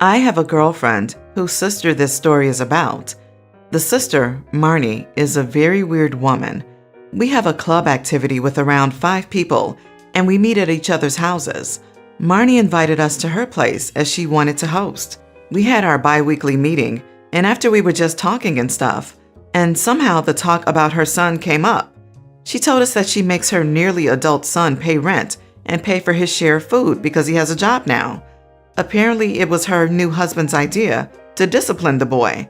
I have a girlfriend whose sister this story is about. The sister, Marnie, is a very weird woman. We have a club activity with around 5 people, and we meet at each other's houses. Marnie invited us to her place as she wanted to host. We had our bi-weekly meeting, and after we were just talking and stuff, and somehow the talk about her son came up. She told us that she makes her nearly adult son pay rent and pay for his share of food because he has a job now. Apparently, it was her new husband's idea to discipline the boy.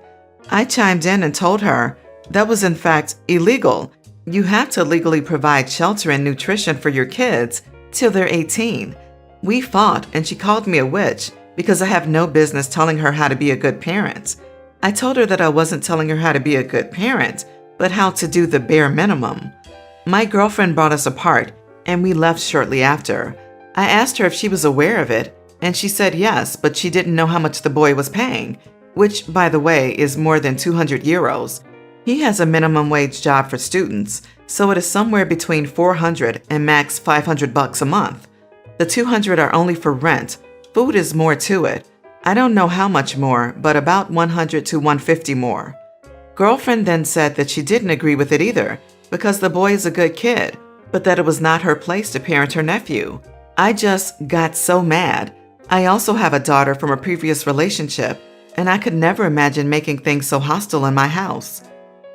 I chimed in and told her that was in fact illegal. You have to legally provide shelter and nutrition for your kids till they're 18. We fought and she called me a witch because I have no business telling her how to be a good parent. I told her that I wasn't telling her how to be a good parent, but how to do the bare minimum. My girlfriend brought us apart and we left shortly after. I asked her if she was aware of it, and she said yes, but she didn't know how much the boy was paying, which, by the way, is more than 200 euros. He has a minimum wage job for students, so it is somewhere between 400 and max 500 bucks a month. The 200 are only for rent. Food is more to it. I don't know how much more, but about 100 to 150 more. Girlfriend then said that she didn't agree with it either, because the boy is a good kid, but that it was not her place to parent her nephew. I just got so mad. I also have a daughter from a previous relationship, and I could never imagine making things so hostile in my house.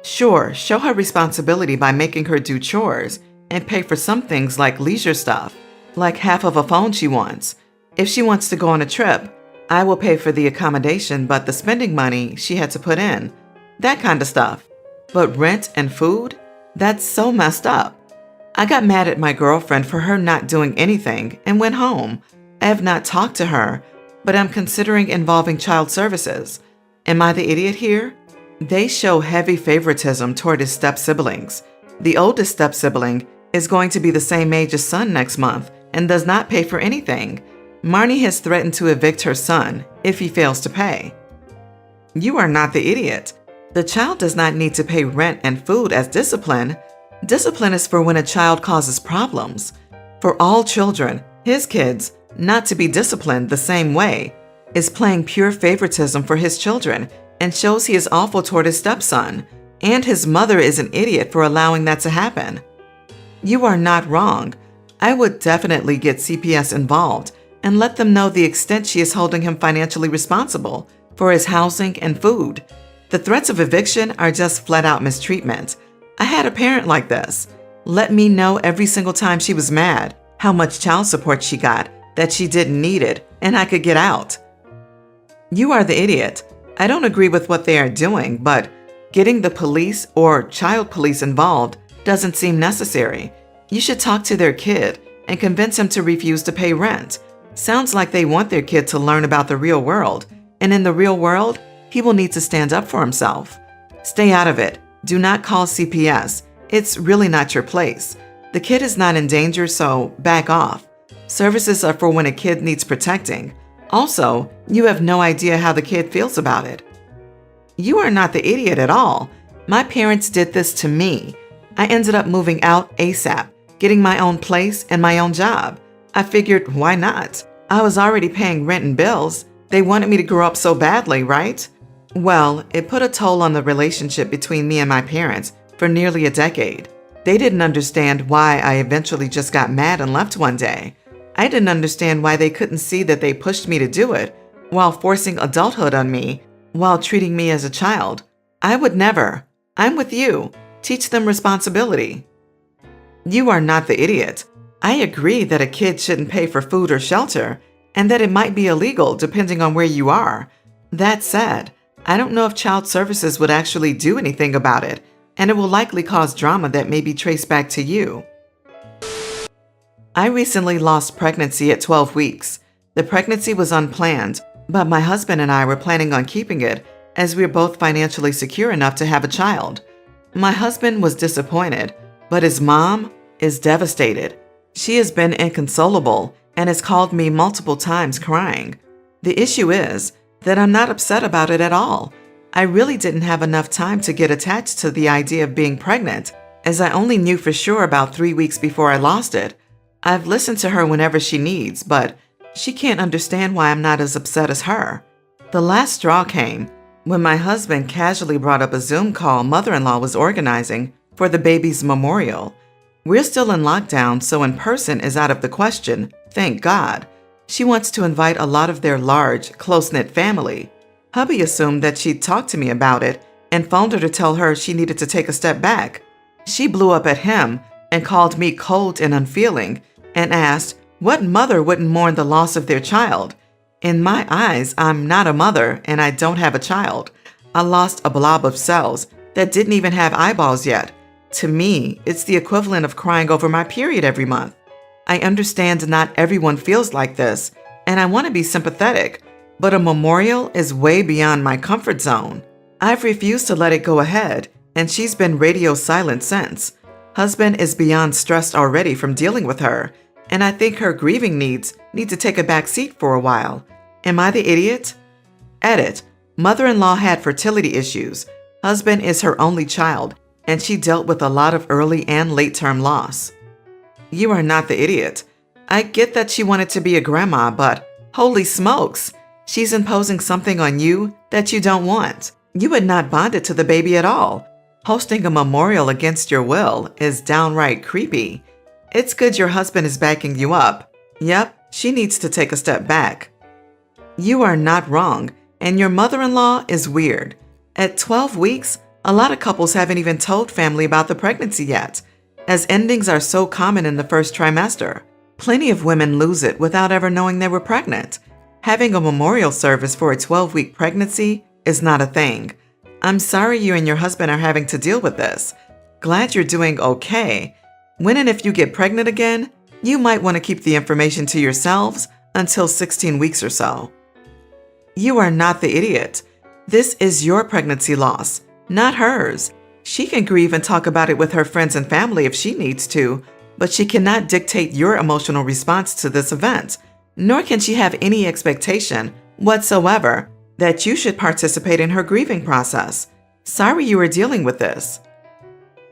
Sure, show her responsibility by making her do chores and pay for some things like leisure stuff, like half of a phone she wants. If she wants to go on a trip, I will pay for the accommodation, but the spending money she had to put in. That kind of stuff. But rent and food? That's so messed up. I got mad at my girlfriend for her not doing anything and went home. I have not talked to her, but I'm considering involving child services. Am I the idiot here? They show heavy favoritism toward his step-siblings. The oldest step-sibling is going to be the same age as son next month and does not pay for anything. Marnie has threatened to evict her son if he fails to pay. You are not the idiot. The child does not need to pay rent and food as discipline. Discipline is for when a child causes problems. For all children, his kids, not to be disciplined the same way, is playing pure favoritism for his children and shows he is awful toward his stepson, and his mother is an idiot for allowing that to happen. You are not wrong. I would definitely get CPS involved and let them know the extent she is holding him financially responsible for his housing and food. The threats of eviction are just flat-out mistreatment. I had a parent like this. Let me know every single time she was mad how much child support she got, that she didn't need it, and I could get out. You are the idiot. I don't agree with what they are doing, but getting the police or child police involved doesn't seem necessary. You should talk to their kid and convince him to refuse to pay rent. Sounds like they want their kid to learn about the real world, and in the real world, he will need to stand up for himself. Stay out of it. Do not call CPS. It's really not your place. The kid is not in danger, so back off. Services are for when a kid needs protecting. Also, you have no idea how the kid feels about it. You are not the idiot at all. My parents did this to me. I ended up moving out ASAP, getting my own place and my own job. I figured, why not? I was already paying rent and bills. They wanted me to grow up so badly, right? Well, it put a toll on the relationship between me and my parents for nearly a decade. They didn't understand why I eventually just got mad and left one day. I didn't understand why they couldn't see that they pushed me to do it while forcing adulthood on me, while treating me as a child. I would never. I'm with you. Teach them responsibility. You are not the idiot. I agree that a kid shouldn't pay for food or shelter, and that it might be illegal depending on where you are. That said, I don't know if child services would actually do anything about it, and it will likely cause drama that may be traced back to you. I recently lost pregnancy at 12 weeks. The pregnancy was unplanned, but my husband and I were planning on keeping it as we are both financially secure enough to have a child. My husband was disappointed, but his mom is devastated. She has been inconsolable and has called me multiple times crying. The issue is that I'm not upset about it at all. I really didn't have enough time to get attached to the idea of being pregnant, as I only knew for sure about 3 weeks before I lost it. I've listened to her whenever she needs, but she can't understand why I'm not as upset as her. The last straw came when my husband casually brought up a Zoom call mother-in-law was organizing for the baby's memorial. We're still in lockdown, so in person is out of the question, thank God. She wants to invite a lot of their large, close-knit family. Hubby assumed that she'd talk to me about it and phoned her to tell her she needed to take a step back. She blew up at him and called me cold and unfeeling and asked, what mother wouldn't mourn the loss of their child? In my eyes, I'm not a mother and I don't have a child. I lost a blob of cells that didn't even have eyeballs yet. To me, it's the equivalent of crying over my period every month. I understand not everyone feels like this, and I want to be sympathetic, but a memorial is way beyond my comfort zone. I've refused to let it go ahead, and she's been radio silent since. Husband is beyond stressed already from dealing with her, and I think her grieving needs need to take a back seat for a while. Am I the idiot? Edit. Mother-in-law had fertility issues. Husband is her only child, and she dealt with a lot of early and late-term loss. You are not the idiot. I get that she wanted to be a grandma, but holy smokes, she's imposing something on you that you don't want. You had not bonded to the baby at all. Hosting a memorial against your will is downright creepy. It's good your husband is backing you up. Yep, she needs to take a step back. You are not wrong, and your mother-in-law is weird. At 12 weeks, a lot of couples haven't even told family about the pregnancy yet, as endings are so common in the first trimester. Plenty of women lose it without ever knowing they were pregnant. Having a memorial service for a 12-week pregnancy is not a thing. I'm sorry you and your husband are having to deal with this. Glad you're doing okay. When and if you get pregnant again, you might want to keep the information to yourselves until 16 weeks or so. You are not the idiot. This is your pregnancy loss, not hers. She can grieve and talk about it with her friends and family if she needs to, but she cannot dictate your emotional response to this event, nor can she have any expectation whatsoever that you should participate in her grieving process. Sorry you are dealing with this.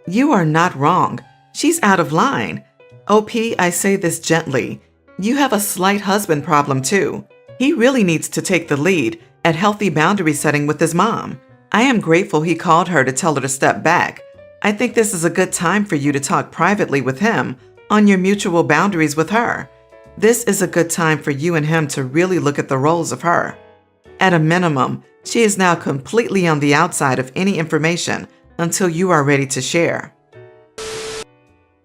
You are not wrong. She's out of line. OP, I say this gently. You have a slight husband problem too. He really needs to take the lead at healthy boundary setting with his mom. I am grateful he called her to tell her to step back. I think this is a good time for you to talk privately with him on your mutual boundaries with her. This is a good time for you and him to really look at the roles of her. At a minimum, she is now completely on the outside of any information until you are ready to share.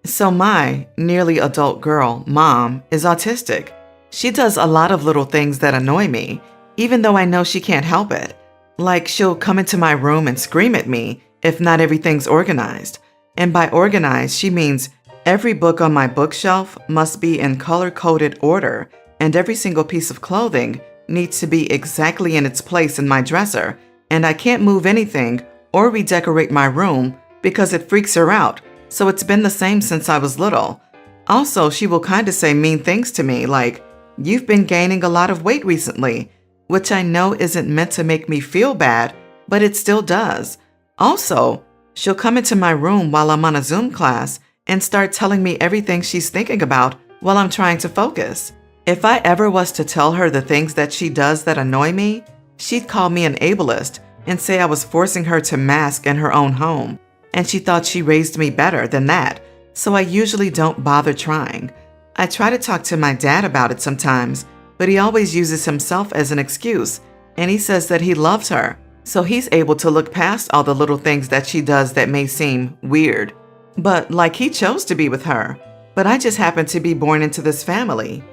So my nearly adult girl, mom, is autistic. She does a lot of little things that annoy me, even though I know she can't help it. Like she'll come into my room and scream at me if not everything's organized. And by organized, she means every book on my bookshelf must be in color-coded order, and every single piece of clothing needs to be exactly in its place in my dresser, and I can't move anything or redecorate my room because it freaks her out, so it's been the same since I was little. Also, she will kind of say mean things to me like, "You've been gaining a lot of weight recently," which I know isn't meant to make me feel bad, but it still does. Also, she'll come into my room while I'm on a Zoom class and start telling me everything she's thinking about while I'm trying to focus. If I ever was to tell her the things that she does that annoy me, she'd call me an ableist and say I was forcing her to mask in her own home, and she thought she raised me better than that, so I usually don't bother trying. I try to talk to my dad about it sometimes, but he always uses himself as an excuse, and he says that he loves her, so he's able to look past all the little things that she does that may seem weird. But like he chose to be with her, but I just happened to be born into this family.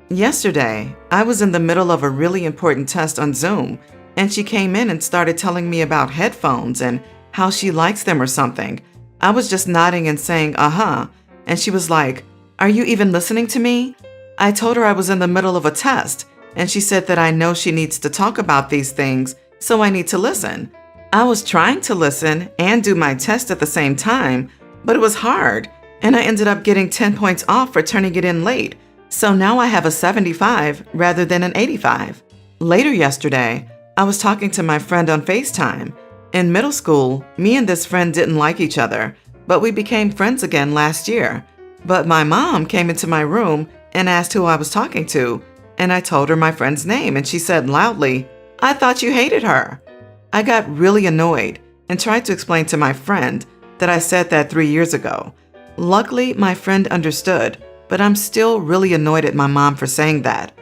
Yesterday, I was in the middle of a really important test on Zoom, and she came in and started telling me about headphones and how she likes them or something. I was just nodding and saying, uh-huh, and she was like, "Are you even listening to me?" I told her I was in the middle of a test, and she said that I know she needs to talk about these things, so I need to listen. I was trying to listen and do my test at the same time, but it was hard, and I ended up getting 10 points off for turning it in late, so now I have a 75 rather than an 85. Later yesterday, I was talking to my friend on FaceTime. In middle school, me and this friend didn't like each other, but we became friends again last year. But my mom came into my room and asked who I was talking to, and I told her my friend's name, and she said loudly, I thought you hated her. I got really annoyed and tried to explain to my friend that I said that 3 years ago. Luckily, my friend understood, but I'm still really annoyed at my mom for saying that.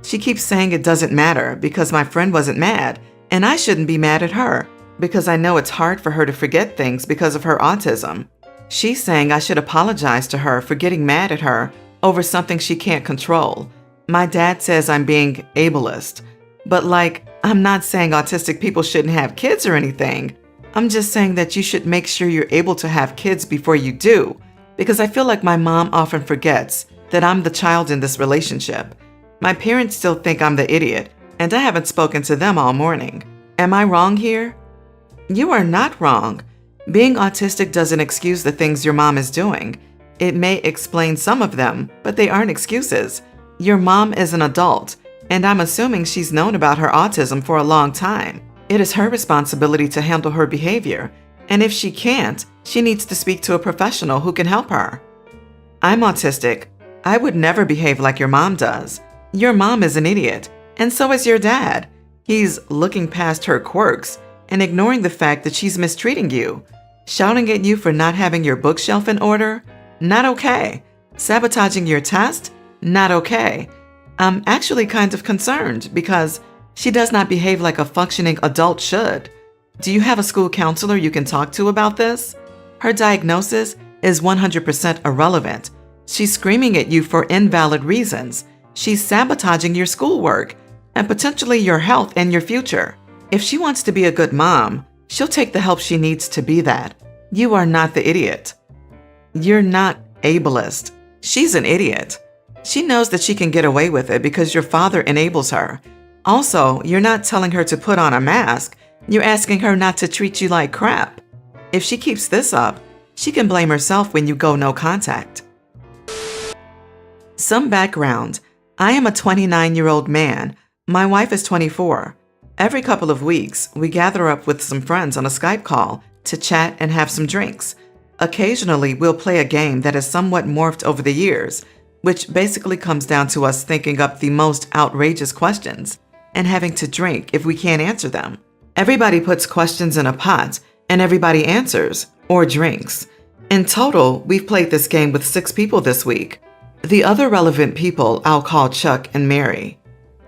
She keeps saying it doesn't matter because my friend wasn't mad, and I shouldn't be mad at her because I know it's hard for her to forget things because of her autism. She's saying I should apologize to her for getting mad at her over something she can't control. My dad says I'm being ableist, but I'm not saying autistic people shouldn't have kids or anything. I'm just saying that you should make sure you're able to have kids before you do, because I feel like my mom often forgets that I'm the child in this relationship. My parents still think I'm the idiot, and I haven't spoken to them all morning. Am I wrong here? You are not wrong. Being autistic doesn't excuse the things your mom is doing. It may explain some of them, but they aren't excuses. Your mom is an adult, and I'm assuming she's known about her autism for a long time. It is her responsibility to handle her behavior, and if she can't, she needs to speak to a professional who can help her. I'm autistic. I would never behave like your mom does. Your mom is an idiot, and so is your dad. He's looking past her quirks and ignoring the fact that she's mistreating you. Shouting at you for not having your bookshelf in order? Not okay. Sabotaging your test? Not okay. I'm actually kind of concerned because she does not behave like a functioning adult should. Do you have a school counselor you can talk to about this? Her diagnosis is 100% irrelevant. She's screaming at you for invalid reasons. She's sabotaging your schoolwork and potentially your health and your future. If she wants to be a good mom, she'll take the help she needs to be that. You are not the idiot. You're not ableist. She's an idiot. She knows that she can get away with it because your father enables her. Also, you're not telling her to put on a mask. You're asking her not to treat you like crap. If she keeps this up, she can blame herself when you go no contact. Some background. I am a 29-year-old man. My wife is 24. Every couple of weeks, we gather up with some friends on a Skype call to chat and have some drinks. Occasionally, we'll play a game that has somewhat morphed over the years, which basically comes down to us thinking up the most outrageous questions and having to drink if we can't answer them. Everybody puts questions in a pot, and everybody answers or drinks. In total, we've played this game with 6 people this week. The other relevant people I'll call Chuck and Mary.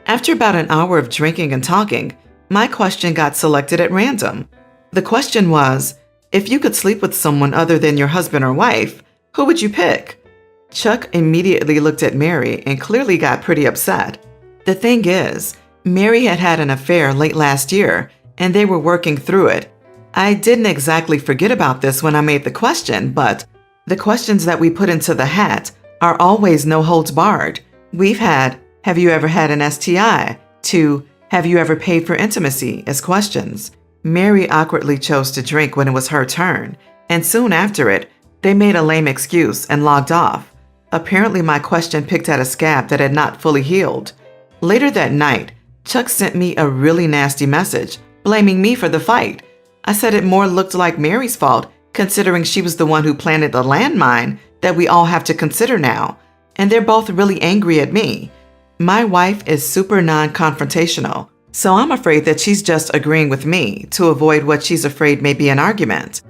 After about an hour of drinking and talking, my question got selected at random. The question was, if you could sleep with someone other than your husband or wife, who would you pick? Chuck immediately looked at Mary and clearly got pretty upset. The thing is, Mary had had an affair late last year, and they were working through it. I didn't exactly forget about this when I made the question, but the questions that we put into the hat are always no holds barred. We've had, have you ever had an STI? To, have you ever paid for intimacy? As questions. Mary awkwardly chose to drink when it was her turn, and soon after it, they made a lame excuse and logged off. Apparently, my question picked at a scab that had not fully healed. Later that night, Chuck sent me a really nasty message, blaming me for the fight. I said it more looked like Mary's fault, considering she was the one who planted the landmine that we all have to consider now, and they're both really angry at me. My wife is super non-confrontational, so I'm afraid that she's just agreeing with me to avoid what she's afraid may be an argument.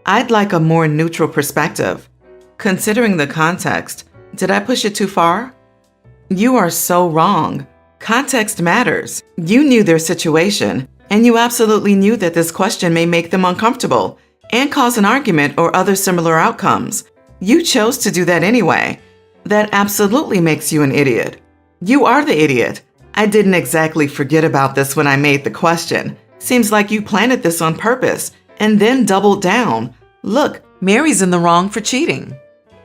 I'd like a more neutral perspective. Considering the context, did I push it too far? You are so wrong. Context matters. You knew their situation, and you absolutely knew that this question may make them uncomfortable and cause an argument or other similar outcomes. You chose to do that anyway. That absolutely makes you an idiot. You are the idiot. I didn't exactly forget about this when I made the question. Seems like you planted this on purpose and then doubled down. Look, Mary's in the wrong for cheating.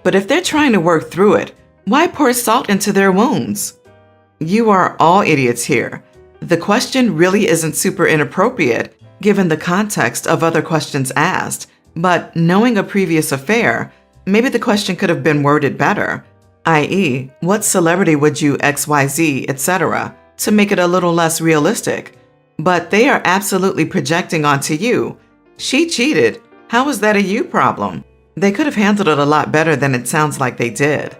But if they're trying to work through it, why pour salt into their wounds? You are all idiots here. The question really isn't super inappropriate given the context of other questions asked, but knowing a previous affair, maybe the question could have been worded better, i.e., what celebrity would you XYZ, etc., to make it a little less realistic. But they are absolutely projecting onto you. She cheated. How is that a you problem? They could have handled it a lot better than it sounds like they did.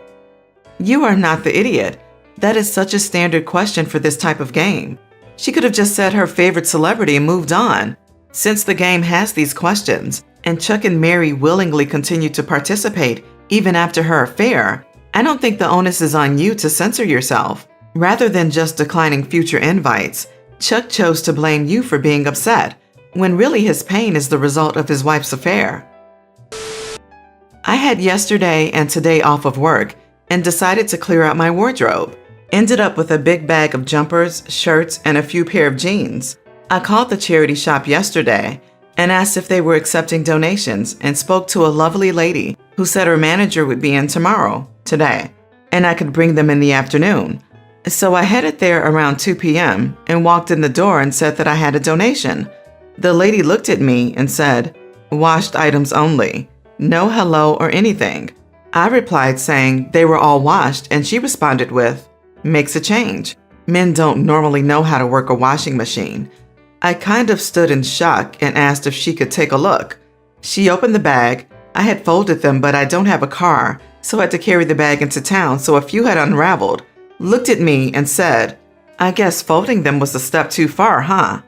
You are not the idiot. That is such a standard question for this type of game. She could have just said her favorite celebrity and moved on. Since the game has these questions, and Chuck and Mary willingly continued to participate even after her affair, I don't think the onus is on you to censor yourself. Rather than just declining future invites, Chuck chose to blame you for being upset, when really his pain is the result of his wife's affair. I had yesterday and today off of work and decided to clear out my wardrobe. Ended up with a big bag of jumpers, shirts, and a few pair of jeans. I called the charity shop yesterday and asked if they were accepting donations and spoke to a lovely lady who said her manager would be in today, and I could bring them in the afternoon. So I headed there around 2 p.m. and walked in the door and said that I had a donation. The lady looked at me and said, "Washed items only. No hello or anything." I replied saying they were all washed, and she responded with, "Makes a change. Men don't normally know how to work a washing machine." I kind of stood in shock and asked if she could take a look. She opened the bag. I had folded them, but I don't have a car, so I had to carry the bag into town, so a few had unraveled. Looked at me and said, "I guess folding them was a step too far, huh?"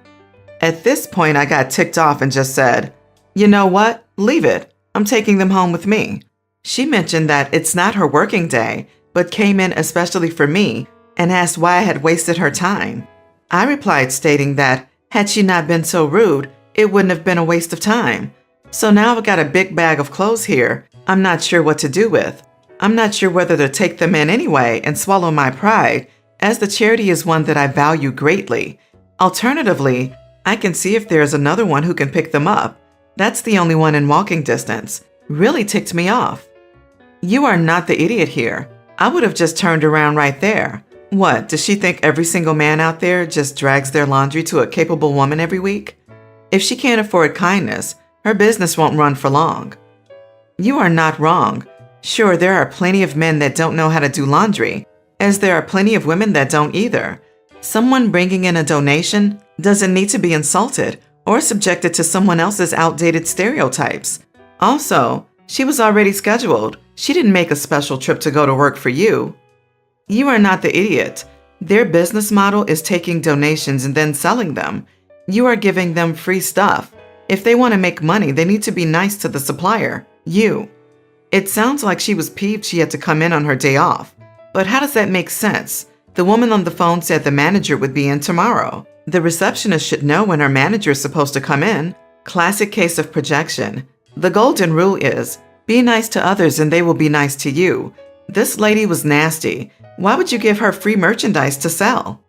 At this point, I got ticked off and just said, "You know what? Leave it. I'm taking them home with me." She mentioned that it's not her working day, but came in especially for me and asked why I had wasted her time. I replied stating that had she not been so rude, it wouldn't have been a waste of time. So now I've got a big bag of clothes here I'm not sure what to do with. I'm not sure whether to take them in anyway and swallow my pride, as the charity is one that I value greatly. Alternatively, I can see if there is another one who can pick them up. That's the only one in walking distance. Really ticked me off. You are not the idiot here. I would have just turned around right there. What, does she think every single man out there just drags their laundry to a capable woman every week? If she can't afford kindness, her business won't run for long. You are not wrong. Sure, there are plenty of men that don't know how to do laundry, as there are plenty of women that don't either. Someone bringing in a donation doesn't need to be insulted or subjected to someone else's outdated stereotypes. Also, she was already scheduled. She didn't make a special trip to go to work for you. You are not the idiot. Their business model is taking donations and then selling them. You are giving them free stuff. If they want to make money, they need to be nice to the supplier, you. It sounds like she was peeved she had to come in on her day off. But how does that make sense? The woman on the phone said the manager would be in tomorrow. The receptionist should know when her manager is supposed to come in. Classic case of projection. The golden rule is, be nice to others and they will be nice to you. This lady was nasty. Why would you give her free merchandise to sell?